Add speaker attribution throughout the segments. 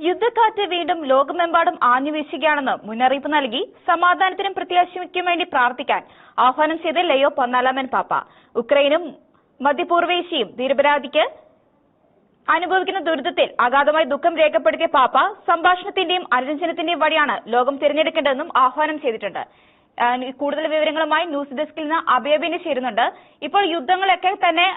Speaker 1: യുദ്ധക്കാറ്റ് വീണ്ടും ലോകമെമ്പാടും ആഞ്ഞുവീശുകയാണെന്ന് മുന്നറിയിപ്പ് നൽകി സമാധാനത്തിനും പ്രത്യാശയ്ക്കും വേണ്ടി പ്രാർത്ഥിക്കാൻ ആഹ്വാനം ചെയ്ത് ലയോ 14 പാപ്പ. ഉക്രൈനും മധ്യപൂർവേഷ്യയും നിരപരാധിക്ക് അനുഭവിക്കുന്ന ദുരിതത്തിൽ അഗാധമായി ദുഃഖം രേഖപ്പെടുത്തിയ പാപ്പ സംഭാഷണത്തിന്റെയും അനുരഞ്ജനത്തിന്റെയും വഴിയാണ് ലോകം തിരഞ്ഞെടുക്കേണ്ടതെന്നും ആഹ്വാനം ചെയ്തിട്ടുണ്ട്. കൂടുതൽ വിവരങ്ങളുമായി ന്യൂസ് ഡെസ്കിൽ നിന്ന് അഭയബിന് ചേരുന്നുണ്ട്. ഇപ്പോൾ യുദ്ധങ്ങളൊക്കെ തന്നെ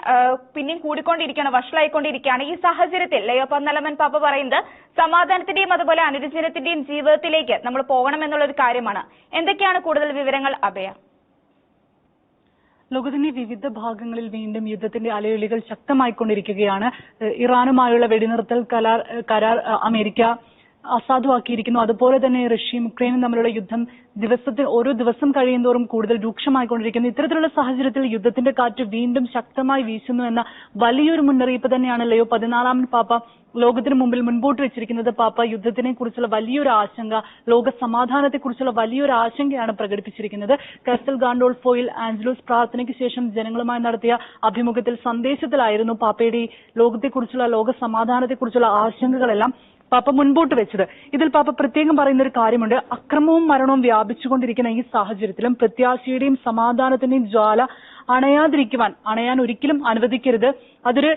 Speaker 1: പിന്നെയും കൂടിക്കൊണ്ടിരിക്കുകയാണ്, വഷളായിക്കൊണ്ടിരിക്കുകയാണ്. ഈ സാഹചര്യത്തിൽ ലയോ 14 പാപ്പ പറയുന്നത് സമാധാനത്തിന്റെയും അതുപോലെ അനുരഞ്ജനത്തിന്റെയും ജീവിതത്തിലേക്ക് നമ്മൾ പോകണമെന്നുള്ള ഒരു കാര്യമാണ്. എന്തൊക്കെയാണ് കൂടുതൽ വിവരങ്ങൾ അഭയ?
Speaker 2: ലോകത്തിന്റെ വിവിധ ഭാഗങ്ങളിൽ വീണ്ടും യുദ്ധത്തിന്റെ അലയൊലികൾ ശക്തമായിക്കൊണ്ടിരിക്കുകയാണ്. ഇറാനുമായുള്ള വെടിനിർത്തൽ കരാർ അമേരിക്ക അസാധുവാക്കിയിരിക്കുന്നു. അതുപോലെ തന്നെ റഷ്യയും യുക്രൈനും തമ്മിലുള്ള യുദ്ധം ഓരോ ദിവസം കഴിയുന്തോറും കൂടുതൽ രൂക്ഷമായിക്കൊണ്ടിരിക്കുന്നു. ഇത്തരത്തിലുള്ള സാഹചര്യത്തിൽ യുദ്ധത്തിന്റെ കാറ്റ് വീണ്ടും ശക്തമായി വീശുന്നു എന്ന വലിയൊരു മുന്നറിയിപ്പ് തന്നെയാണ് ലയോ 14 പാപ്പ ലോകത്തിന് മുമ്പിൽ മുൻപോട്ട് വെച്ചിരിക്കുന്നത്. പാപ്പ യുദ്ധത്തിനെ കുറിച്ചുള്ള വലിയൊരു ആശങ്ക, ലോക സമാധാനത്തെക്കുറിച്ചുള്ള വലിയൊരു ആശങ്കയാണ് പ്രകടിപ്പിച്ചിരിക്കുന്നത്. കാസ്റ്റൽ ഗാൻഡോൾഫോയിൽ ആഞ്ചലോസ് പ്രാർത്ഥനയ്ക്ക് ശേഷം ജനങ്ങളുമായി നടത്തിയ അഭിമുഖത്തിൽ സന്ദേശത്തിലായിരുന്നു പാപ്പയുടെ ലോകത്തെക്കുറിച്ചുള്ള ലോക സമാധാനത്തെക്കുറിച്ചുള്ള ആശങ്കകളെല്ലാം പാപ്പ മുൻപോട്ട് വെച്ചത്. ഇതിൽ പാപ്പ പ്രത്യേകം പറയുന്ന ഒരു കാര്യമുണ്ട്. അക്രമവും മരണവും വ്യാപിച്ചുകൊണ്ടിരിക്കുന്ന ഈ സാഹചര്യത്തിലും പ്രത്യാശയുടെയും സമാധാനത്തിന്റെയും ജ്വാല അണയാൻ ഒരിക്കലും അനുവദിക്കരുത്. അതൊരു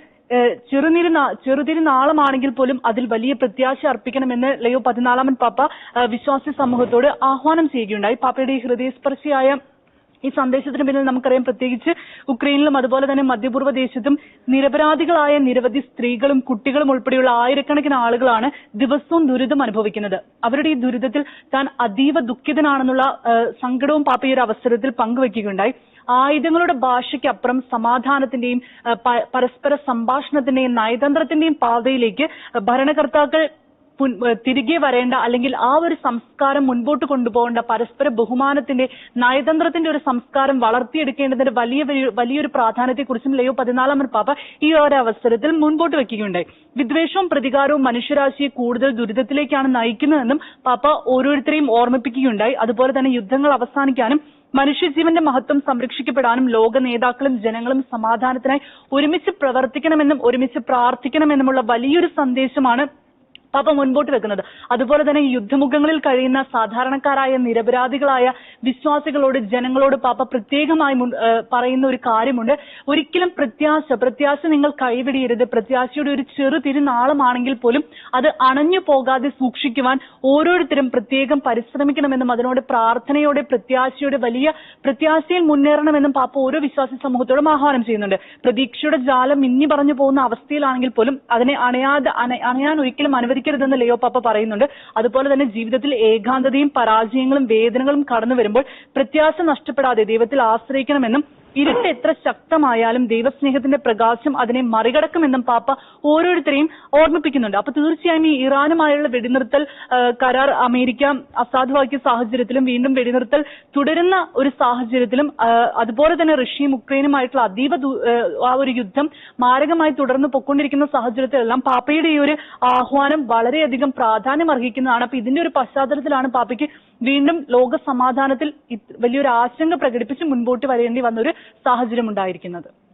Speaker 2: ചെറുതിരുനാളമാണെങ്കിൽ പോലും അതിൽ വലിയ പ്രത്യാശ അർപ്പിക്കണമെന്ന് ലയോ 14 പാപ്പ വിശ്വാസി സമൂഹത്തോട് ആഹ്വാനം ചെയ്യുകയുണ്ടായി. പാപ്പയുടെ ഈ ഹൃദയസ്പർശിയായ ഈ സന്ദേശത്തിന് പിന്നിൽ നമുക്കറിയാം, പ്രത്യേകിച്ച് ഉക്രൈനിലും അതുപോലെ തന്നെ മധ്യപൂർവ്വ ദേശത്തും നിരപരാധികളായ നിരവധി സ്ത്രീകളും കുട്ടികളും ഉൾപ്പെടെയുള്ള ആയിരക്കണക്കിന് ആളുകളാണ് ദിവസവും ദുരിതം അനുഭവിക്കുന്നത്. അവരുടെ ഈ ദുരിതത്തിൽ താൻ അതീവ ദുഃഖിതനാണെന്നുള്ള സങ്കടവും പാപ്പ ഈ ഒരു അവസരത്തിൽ പങ്കുവെക്കുകയുണ്ടായി. ആയുധങ്ങളുടെ ഭാഷയ്ക്കപ്പുറം സമാധാനത്തിന്റെയും പരസ്പര സംഭാഷണത്തിന്റെയും നയതന്ത്രത്തിന്റെയും പാതയിലേക്ക് ഭരണകർത്താക്കൾ തിരികെ വരേണ്ട, അല്ലെങ്കിൽ ആ ഒരു സംസ്കാരം മുൻപോട്ട് കൊണ്ടുപോകേണ്ട, പരസ്പര ബഹുമാനത്തിന്റെ നയതന്ത്രത്തിന്റെ ഒരു സംസ്കാരം വളർത്തിയെടുക്കേണ്ടതിന്റെ വലിയൊരു പ്രാധാന്യത്തെക്കുറിച്ചും ലയോ 14 പാപ്പ ഈ ഒരു അവസരത്തിൽ മുൻപോട്ട് വെക്കുകയുണ്ടായി. വിദ്വേഷവും പ്രതികാരവും മനുഷ്യരാശിയെ കൂടുതൽ ദുരിതത്തിലേക്കാണ് നയിക്കുന്നതെന്നും പാപ്പ ഓരോരുത്തരെയും ഓർമ്മിപ്പിക്കുകയുണ്ടായി. അതുപോലെ തന്നെ യുദ്ധങ്ങൾ അവസാനിക്കാനും മനുഷ്യജീവന്റെ മഹത്വം സംരക്ഷിക്കപ്പെടാനും ലോക നേതാക്കളും ജനങ്ങളും സമാധാനത്തിനായി ഒരുമിച്ച് പ്രവർത്തിക്കണമെന്നും ഒരുമിച്ച് പ്രാർത്ഥിക്കണമെന്നുമുള്ള വലിയൊരു സന്ദേശമാണ് പാപ്പ മുൻപോട്ട് വെക്കുന്നത്. അതുപോലെ തന്നെ യുദ്ധമുഖങ്ങളിൽ കഴിയുന്ന സാധാരണക്കാരായ നിരപരാധികളായ വിശ്വാസികളോട്, ജനങ്ങളോട് പാപ്പ പ്രത്യേകമായി പറയുന്ന ഒരു കാര്യമുണ്ട്. ഒരിക്കലും പ്രത്യാശ നിങ്ങൾ കൈവിടരുത്. പ്രത്യാശയുടെ ഒരു ചെറുതിരുനാളമാണെങ്കിൽ പോലും അത് അണഞ്ഞു പോകാതെ സൂക്ഷിക്കുവാൻ ഓരോരുത്തരും പ്രത്യേകം പരിശ്രമിക്കണമെന്നും അതിനോട് പ്രാർത്ഥനയോടെ വലിയ പ്രത്യാശയിൽ മുന്നേറണമെന്നും പാപ്പ ഓരോ വിശ്വാസി സമൂഹത്തോടും ആഹ്വാനം ചെയ്യുന്നുണ്ട്. പ്രതീക്ഷയുടെ ജാലം മിന്നി പറഞ്ഞു പോകുന്ന അവസ്ഥയിലാണെങ്കിൽ പോലും അതിനെ അണയാൻ ഒരിക്കലും അനുവദിക്കരുതെന്ന് ലയോ പാപ്പ പറയുന്നുണ്ട്. അതുപോലെ തന്നെ ജീവിതത്തിൽ ഏകാന്തതയും പരാജയങ്ങളും വേദനകളും കടന്നു വരുമ്പോൾ പ്രത്യാശ നഷ്ടപ്പെടാതെ ദൈവത്തിൽ ആശ്രയിക്കണമെന്നും ഇരുട്ട് എത്ര ശക്തമായാലും ദൈവസ്നേഹത്തിന്റെ പ്രകാശം അതിനെ മറികടക്കുമെന്നും പാപ്പ ഓരോരുത്തരെയും ഓർമ്മിപ്പിക്കുന്നുണ്ട്. അപ്പൊ തീർച്ചയായും ഈ ഇറാനുമായുള്ള വെടിനിർത്തൽ കരാർ അമേരിക്ക അസാധുവാക്കിയ സാഹചര്യത്തിലും വീണ്ടും വെടിനിർത്തൽ തുടരുന്ന ഒരു സാഹചര്യത്തിലും അതുപോലെ തന്നെ റഷ്യയും ഉക്രൈനുമായിട്ടുള്ള ആ ഒരു യുദ്ധം മാരകമായി തുടർന്ന് പൊക്കൊണ്ടിരിക്കുന്ന സാഹചര്യത്തിലെല്ലാം പാപ്പയുടെ ഈ ഒരു ആഹ്വാനം വളരെയധികം പ്രാധാന്യം അർഹിക്കുന്നതാണ്. അപ്പൊ ഇതിന്റെ ഒരു പശ്ചാത്തലത്തിലാണ് പാപ്പയ്ക്ക് വീണ്ടും ലോക സമാധാനത്തിൽ വലിയൊരു ആശങ്ക പ്രകടിപ്പിച്ച് മുൻപോട്ട് വരേണ്ടി വന്നൊരു സാഹചര്യം ഉണ്ടായിരിക്കുന്നത്.